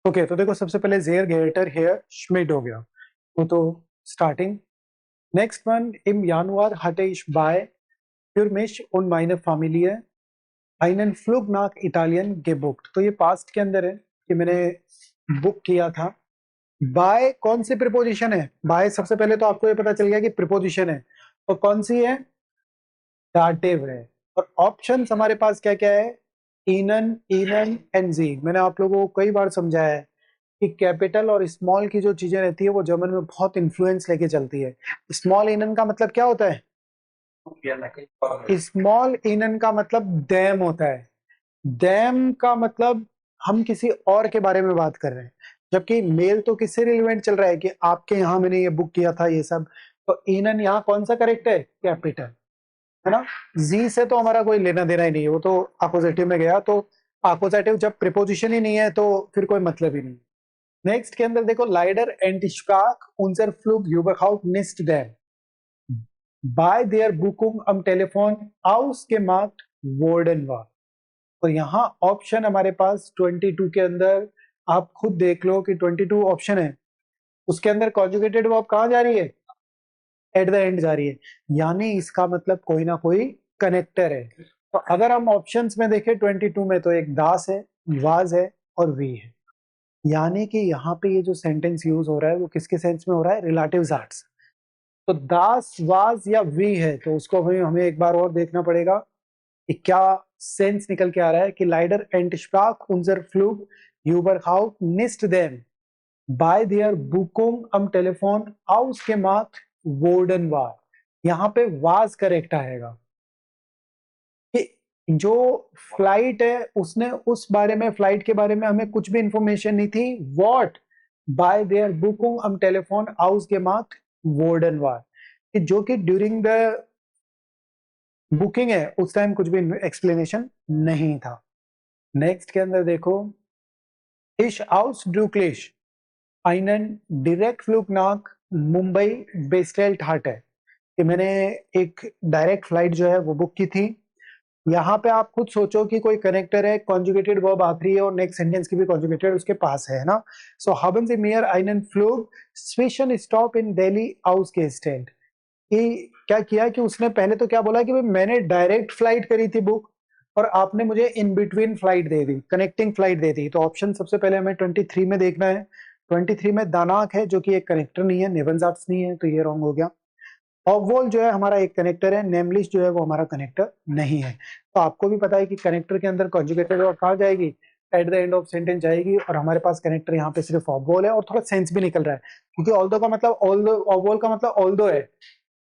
Okay, तो देखो सबसे पहले जेर गेटर हेयर schmidt हो गया, वो तो starting. Next one, im Januar hatte ich bei für mich und meine Familie einen Flug nach Italien gebucht. तो ये पास्ट के अंदर है कि मैंने बुक किया था. बाय कौन सी प्रिपोजिशन है? बाय सबसे पहले तो आपको ये पता चल गया कि प्रिपोजिशन है, और कौन सी है? दाटिव है. और ऑप्शंस हमारे पास क्या क्या है? इनन, इनन एंड जी. मैंने आप लोगों को कई बार समझाया है कि कैपिटल और स्मॉल की जो चीजें रहती है वो जर्मन में बहुत इन्फ्लुएंस लेके चलती है. स्मॉल इनन का मतलब क्या होता है? स्मॉल इनन का मतलब डैम होता है. डैम का मतलब हम किसी और के बारे में बात कर रहे हैं, जबकि मेल तो किससे रिलेवेंट चल रहा है कि आपके यहाँ मैंने ये बुक किया था ये सब. तो इनन यहाँ कौन सा करेक्ट है? कैपिटल है ना. जी से तो हमारा कोई लेना देना ही नहीं है, वो तो अपोजिटिव में गया. तो अपोजिटिव जब प्रिपोजिशन ही नहीं है तो फिर कोई मतलब ही नहीं. नेक्स्ट के अंदर देखो, लाइडर एंड स्पार्क उनसर फ्लूग यूबरहाउट निस्ट डैम बाय देयर बुकुंग अम टेलीफोन आउस के मार्क्ट वोर्डन वार. तो यहाँ ऑप्शन हमारे पास 22 के अंदर आप खुद देख लो कि 22 ऑप्शन है, उसके अंदर कॉन्जुगेटेड वर्ब कहाँ जा रही है? एट द एंड जा रही है. यानी इसका मतलब कोई ना कोई कनेक्टर है. तो अगर हम ऑप्शंस में देखें 22 में, तो एक दास है, वाज है और वी है. यानी कि यहाँ पे ये जो सेंटेंस यूज हो रहा है वो किसके सेंस में हो रहा है? Relatives arts. तो दास, वाज या वी है, तो उसको हमें एक बार और देखना पड़ेगा कि क्या सेंस निकल के आ रहा है कि लाइडर एंड स्प्राक उनजर फ्लूग यूबरहाउट निस्ट देम बाय देयर बुकुंग अम टेलीफोन आउस के मार्क वोर्डन वार. यहाँ पे वाज करेक्ट आएगा कि जो फ्लाइट है उसने उस बारे में, फ्लाइट के बारे में हमें कुछ भी इंफॉर्मेशन नहीं थी. What? Bye there booking um telephone house के मार्क वोर्डन वार, कि जो कि ड्यूरिंग द बुकिंग है उस टाइम कुछ भी एक्सप्लेनेशन नहीं था. नेक्स्ट के अंदर देखो, इश ausdrücklich einen Direktflug nach Mumbai बेस्टेल्ट हार्ट है कि मैंने एक डायरेक्ट फ्लाइट जो है वो बुक की थी. यहाँ पे आप खुद सोचो कि कोई कनेक्टर है, कॉन्जुगेटेड वर्ब आखिरी है और नेक्स्ट सेंटेंस की भी कॉन्जुगेटेड उसके पास है ना. सो haben Sie mir einen Flug zwischen Stop in Delhi ausgestellt. कि क्या किया कि उसने पहले तो क्या बोला कि भाई मैंने डायरेक्ट फ्लाइट करी थी बुक और आपने मुझे इन बिटवीन फ्लाइट दे दी, कनेक्टिंग फ्लाइट दे दी. तो ऑप्शन सबसे पहले हमें 23 में देखना है. 23 में दानाक है जो कि एक कनेक्टर नहीं है, नेवनजार्ट्स नहीं है, तो ये रॉन्ग हो गया. ऑबवॉल जो है हमारा एक कनेक्टर है, नेमलिश जो है वो हमारा कनेक्टर नहीं है. तो आपको भी पता है कि कनेक्टर के अंदर कॉन्जुगेटेड वर्ब कहाँ जाएगी? At the end of sentence जाएगी. और हमारे पास कनेक्टर यहाँ पे सिर्फ ऑबवॉल है और थोड़ा सेंस भी निकल रहा है, क्योंकि ऑल्दो का मतलब ऑल्दो, ऑबवॉल का मतलब ऑल्दो है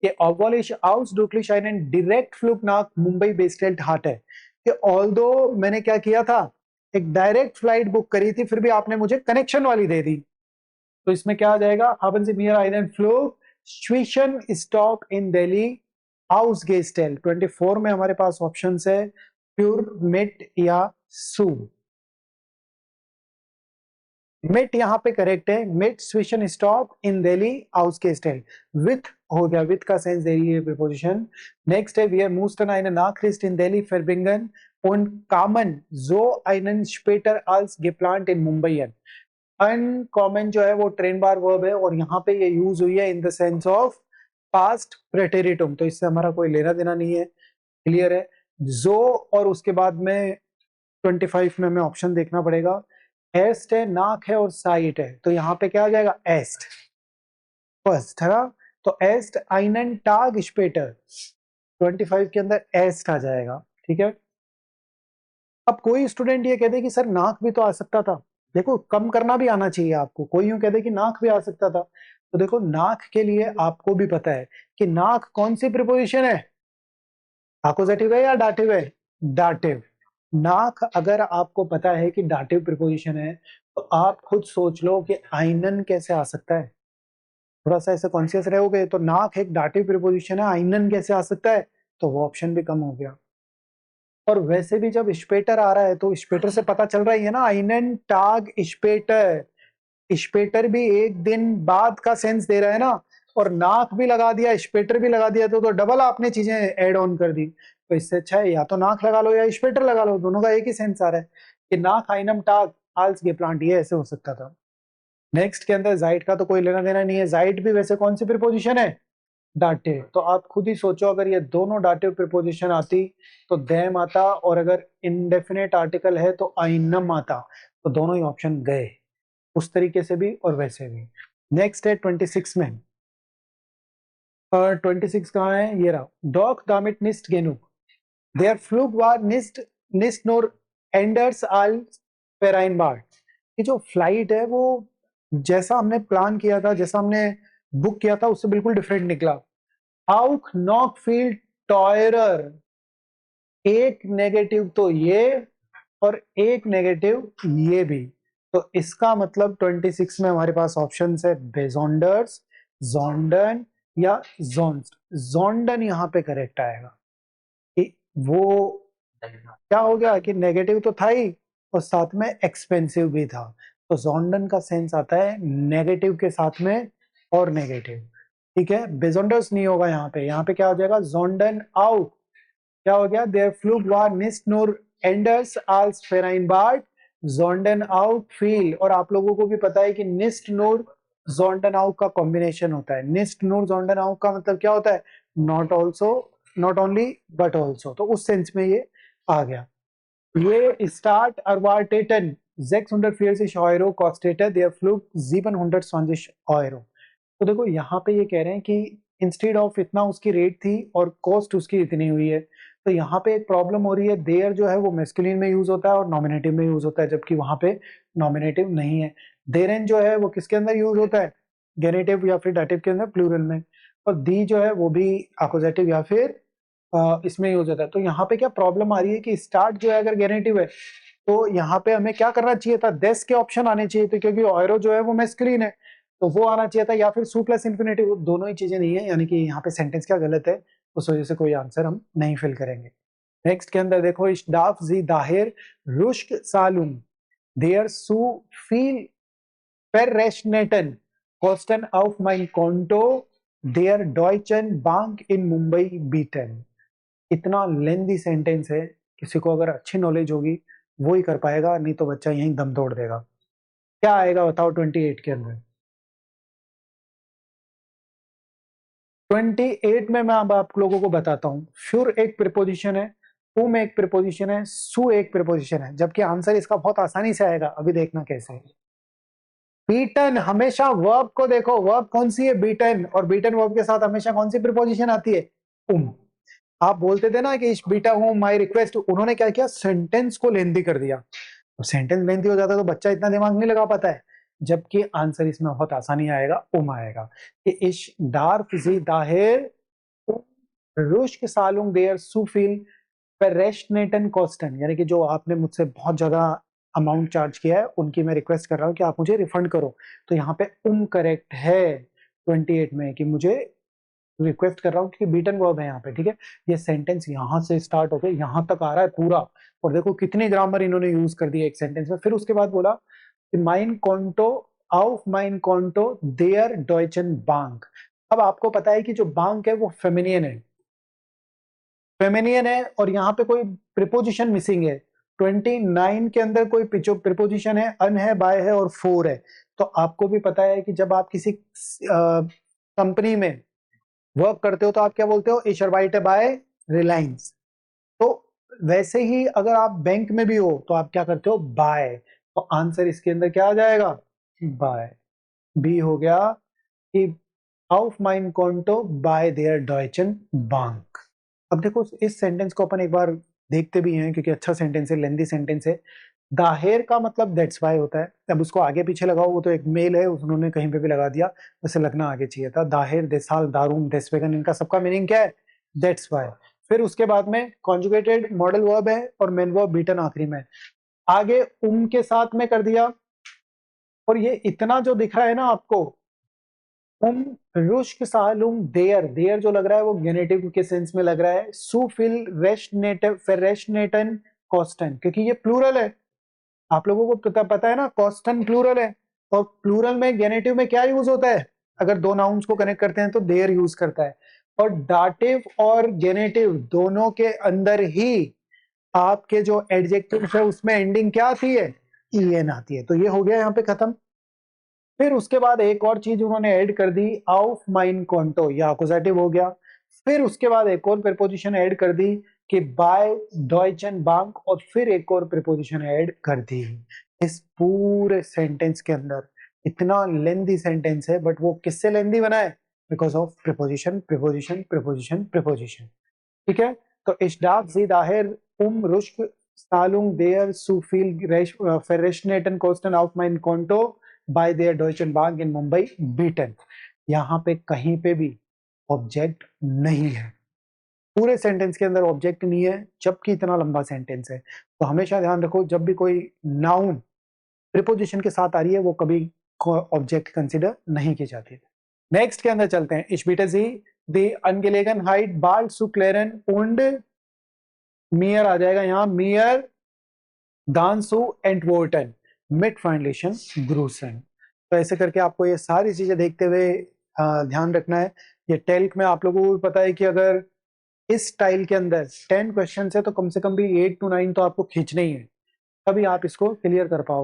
कि ऑबवॉल is ausdrücklich einen Direktflug nach Mumbai बेस्टेल्ट हार्ट है. कि ऑल्दो मैंने क्या किया था, एक डायरेक्ट फ्लाइट बुक करी थी, फिर भी आपने मुझे कनेक्शन वाली दे दी. तो इसमें क्या आ जाएगा? haben Sie mir einen Flug zwischen Stop in Delhi ausgestellt. 24 में हमारे पास ऑप्शन है प्योर, मिट या सू. मिट यहाँ पे करेक्ट है. मिट स्विशन स्टॉप इन दिल्ली ausgestellt. विथ हो गया, विथ का सेंस दे रही है प्रीपोजिशन. नेक्स्ट है, wir mussten eine Nachricht in Delhi verbringen und kamen so einen später als geplant in Mumbai. Uncommon जो है वो ट्रेन बार वर्ब है और यहाँ पे ये यूज हुई है in the sense of past प्रेटेरिटुम. तो इससे हमारा कोई लेना देना नहीं है. क्लियर है? जो और उसके बाद में 25 में हमें ऑप्शन देखना पड़ेगा. एस्ट है, नाक है और साइट है. तो यहाँ पे क्या आ जाएगा? एस्ट फर्स्ट है ना. तो एस्ट आइनन टाग स्पेटर, 25 के अंदर एस्ट आ जाएगा. ठीक है. अब कोई स्टूडेंट ये कहते कि सर नाक भी तो आ सकता था. देखो कम करना भी आना चाहिए आपको. कोई यूं कहते कि नाक भी आ सकता था. तो देखो नाक के लिए आपको भी पता है कि नाक कौन सी प्रिपोजिशन है? अपोजिटिव है या डाटिव है? डाटिव. नाक अगर आपको पता है कि डाटिव प्रिपोजिशन है, तो आप खुद सोच लो कि आइनन कैसे आ सकता है. थोड़ा सा ऐसे कॉन्शियस रहोगे तो नाक एक डाटिव प्रिपोजिशन है, आइनन कैसे आ सकता है? तो वो ऑप्शन भी कम हो गया. और वैसे भी जब स्पेटर आ रहा है तो स्पेटर से पता चल रहा ही है ना, आइनन टाग स्पेटर. स्पेटर भी एक दिन बाद का सेंस दे रहा है ना. और नाक भी लगा दिया, स्पेटर भी लगा दिया, तो डबल आपने चीजें ऐड ऑन कर दी. तो इससे अच्छा है या तो नाक लगा लो या स्पेटर लगा लो, दोनों का एक ही सेंस आ रहा है कि नाक आइनम टाग आल्स geplant, ये ऐसे हो सकता था। नेक्स्ट के अंदर जाइट का तो कोई लेना देना नहीं है, जाइट भी वैसे कौन सी प्रीपोजिशन है, डाटिव। तो आप खुद ही सोचो, अगर ये दोनों डाटिव प्रीपोजिशन आती तो देम आता, और अगर इंडेफिनेट आर्टिकल है तो आइनम आता, तो दोनों ही ऑप्शन गए, उस तरीके से भी और वैसे भी। नेक्स्ट है 26 में, और 26 कहाँ है, ये रहा, डॉक दामिट निस्ट गेनुक देयर फ्लूग वार निस्ट निस्ट नोर एंडर्स आल पेराइनबार्ड। ये जो फ्लाइट है वो जैसा हमने प्लान किया था, जैसा हमने बुक किया था, उससे बिल्कुल डिफरेंट निकला। आउक नॉक फील्ड टॉयरर, एक नेगेटिव तो ये और एक नेगेटिव ये भी, तो इसका मतलब 26 में हमारे पास ऑप्शन है बेजोंडर्स, जोंडन या जोन्स्ट। जोंडन यहाँ पे करेक्ट आएगा। वो क्या हो गया कि नेगेटिव तो था ही और साथ में एक्सपेंसिव भी था, तो जोंडन का सेंस आता है नेगेटिव के साथ में और नेगेटिव, ठीक है। बेजोंडर्स नहीं होगा यहाँ पे क्या हो जाएगा, जोंडन आउट। क्या हो गया, देयर फ्लूग वार निस्ट नोर एंडर्स आल्स फेराइनबार्ड जोंडन आउट फील। और आप लोगों को भी पता है कि निस्ट नोर जोंडन आउट का कॉम्बिनेशन होता है। निस्ट नोर जोंडन आउट का मतलब क्या होता है, not also, not only but also, तो उस सेंस में ये आ गया। ये start erwarteten 640 Euro kostete der Flug 720 Euro। तो देखो यहाँ पे ये कह रहे हैं कि इंस्टेड ऑफ इतना उसकी रेट थी और कॉस्ट उसकी इतनी हुई है, तो यहाँ पे एक प्रॉब्लम हो रही है, देयर जो है वो मेस्कुलिन में यूज होता है और नॉमिनेटिव में यूज होता है, जबकि वहां पे नॉमिनेटिव नहीं है। देरेन जो है वो किसके अंदर यूज होता है, गेनेटिव या फिर डाटिव के अंदर, प्लूरल में। और दी जो है वो भी अकोजेटिव या फिर इसमें यूज होता है। तो यहाँ पे क्या प्रॉब्लम आ रही है कि स्टार्ट जो है अगर गेनेटिव है तो यहाँ पे हमें क्या करना चाहिए था, देस के ऑप्शन आने चाहिए थे, क्योंकि ऑयरो जो है वो मेस्कुलिन है, तो वो आना चाहिए था, या फिर सू प्लस इन्फिनेटिव, दोनों ही चीजें नहीं है, यानी कि यहाँ पे सेंटेंस क्या गलत है, उस वजह से कोई आंसर हम नहीं फिल करेंगे। नेक्स्ट के अंदर देखो, इस डाफ जी दाहिर रुश्क सालुम देयर सू फील verrechnen Kosten auf mein Konto der Deutschen Bank in Mumbai bieten। इतना लेंदी सेंटेंस है, किसी को अगर अच्छी नॉलेज होगी वो ही कर पाएगा, नहीं तो बच्चा यहीं दम तोड़ देगा। क्या आएगा बताओ 28 के अंदर। 28 में मैं अब आप लोगों को बताता हूं, फ्यूर एक प्रीपोजिशन है, तुम एक प्रीपोजिशन है, सु एक प्रीपोजिशन है, जबकि आंसर इसका बहुत आसानी से आएगा, अभी देखना कैसे है। बीटन, हमेशा वर्ब को देखो, वर्ब कौन सी है, बीटन, और बीटन वर्ब के साथ हमेशा कौन सी प्रीपोजिशन आती है, आप बोलते थे ना कि इस बीटा हूं माई रिक्वेस्ट, उन्होंने क्या किया, सेंटेंस को लेंदी कर दिया, तो सेंटेंस लेंदी हो जाता तो बच्चा इतना दिमाग नहीं लगा पाता है, जबकि आंसर इसमें बहुत आसानी आएगा, आएगा कि इश डार्फ जी दाहिर रुश्क सालुंग देयर सुफिल पेरेशनेटन कॉस्टन, यानी कि जो आपने मुझसे बहुत ज्यादा अमाउंट चार्ज किया है उनकी मैं रिक्वेस्ट कर रहा हूँ कि आप मुझे रिफंड करो। तो यहाँ पे करेक्ट है 28 में, कि मुझे रिक्वेस्ट कर रहा हूँ, क्योंकि बीटन वर्ब है यहाँ पे, ठीक है। ये सेंटेंस यहाँ से स्टार्ट होकर यहाँ तक आ रहा है पूरा, और देखो कितनी ग्रामर इन्होंने यूज कर दी एक सेंटेंस में। फिर उसके बाद बोला कि माइन कॉन्टो ऑफ माइन कॉन्टो देयर डॉयचन बैंक। अब आपको पता है कि जो बैंक है वो फेमिनियन है, फेमिनियन है, और यहाँ पे कोई प्रिपोजिशन मिसिंग है। 29 के अंदर कोई प्रिपोजिशन है, अन है, बाय है और फोर है। तो आपको भी पता है कि जब आप किसी कंपनी में वर्क करते हो तो आप क्या बोलते हो, इश अर्बाइटे बाय रिलायंस। तो वैसे ही अगर आप बैंक में भी हो तो आप क्या करते हो, बाय। तो आंसर इसके अंदर क्या आ जाएगा, बाय। बी हो गया कि auf mein Konto by their Deutschen Bank। अब देखो इस सेंटेंस को अपन एक बार देखते भी हैं, क्योंकि अच्छा सेंटेंस है, लेंदी सेंटेंस है। दाहेर का मतलब दैट्स वाई होता है, अब उसको आगे पीछे लगाओ, वो तो एक मेल है, उन्होंने कहीं पे भी लगा दिया, वैसे लगना आगे चाहिए था। दाहिर, देसाल, दारूम, देसवेगन, इनका सबका मीनिंग क्या है, दैट्स वाई। फिर उसके बाद में कॉन्जुगेटेड मॉडल वर्ब है और मेन वर्ब बीटन आखिरी में, आगे के साथ में कर दिया। और ये इतना जो दिख रहा है ना आपको, रुश्क सालुम देयर, देयर जो लग रहा है वो गेनेटिव के सेंस में लग रहा है। सुफिल रेशनेटिव फेरेशनेटन कॉस्टन, क्योंकि ये प्लूरल है, आप लोगों को पता है ना, कॉस्टन प्लूरल है, और प्लूरल में गेनेटिव में क्या यूज होता है, अगर दो नाउन्स को कनेक्ट करते हैं तो देयर यूज करता है। और डाटिव और गेनेटिव दोनों के अंदर ही आपके जो एडजेक्टिव है उसमें एंडिंग क्या आती है, EN आती है। तो ये हो गया यहाँ पे खत्म। फिर उसके बाद एक और चीज उन्होंने ऐड कर दी, ऑफ माइन कॉन्टो, या अकुजेटिव हो गया। फिर उसके बाद एक और प्रीपोजिशन ऐड कर दी कि बाय डॉयचन बैंक, और फिर एक और प्रीपोजिशन ऐड कर दी। इस पूरे सेंटेंस के अंदर इतना लेंदी सेंटेंस है, बट वो किससे लेंदी बना है? Because of preposition preposition preposition preposition. ठीक है, तो इशडाक जी दाहिर रुश्क सालुंग देयर सु फील फेरेशनेटन कोस्टन ऑफ माइन कॉन्टो बाय देयर डॉयचन बैंक इन मुंबई बीटन। यहाँ पे कहीं पे भी ऑब्जेक्ट नहीं है, पूरे सेंटेंस के अंदर ऑब्जेक्ट नहीं है, जबकि इतना लंबा सेंटेंस है। तो हमेशा ध्यान रखो, जब भी कोई नाउन प्रीपोजिशन के साथ आ रही है वो कभी ऑब्जेक्ट कंसीडर नहीं की जाती। नेक्स्ट के अंदर चलते हैं। Ich bitte Sie, die Angelegenheit bald zu klären und mir आ जाएगा यहाँ mir dann zu antworten mit freundlichen Grüßen। तो ऐसे करके आपको ये सारी चीजें देखते हुए ध्यान रखना है। ये टेल्क में आप लोगों को भी पता है कि अगर इस स्टाइल के अंदर 10 क्वेश्चन है तो कम से कम भी 8 to 9 तो आपको खींचने ही है, तभी आप इसको क्लियर कर पाओगे।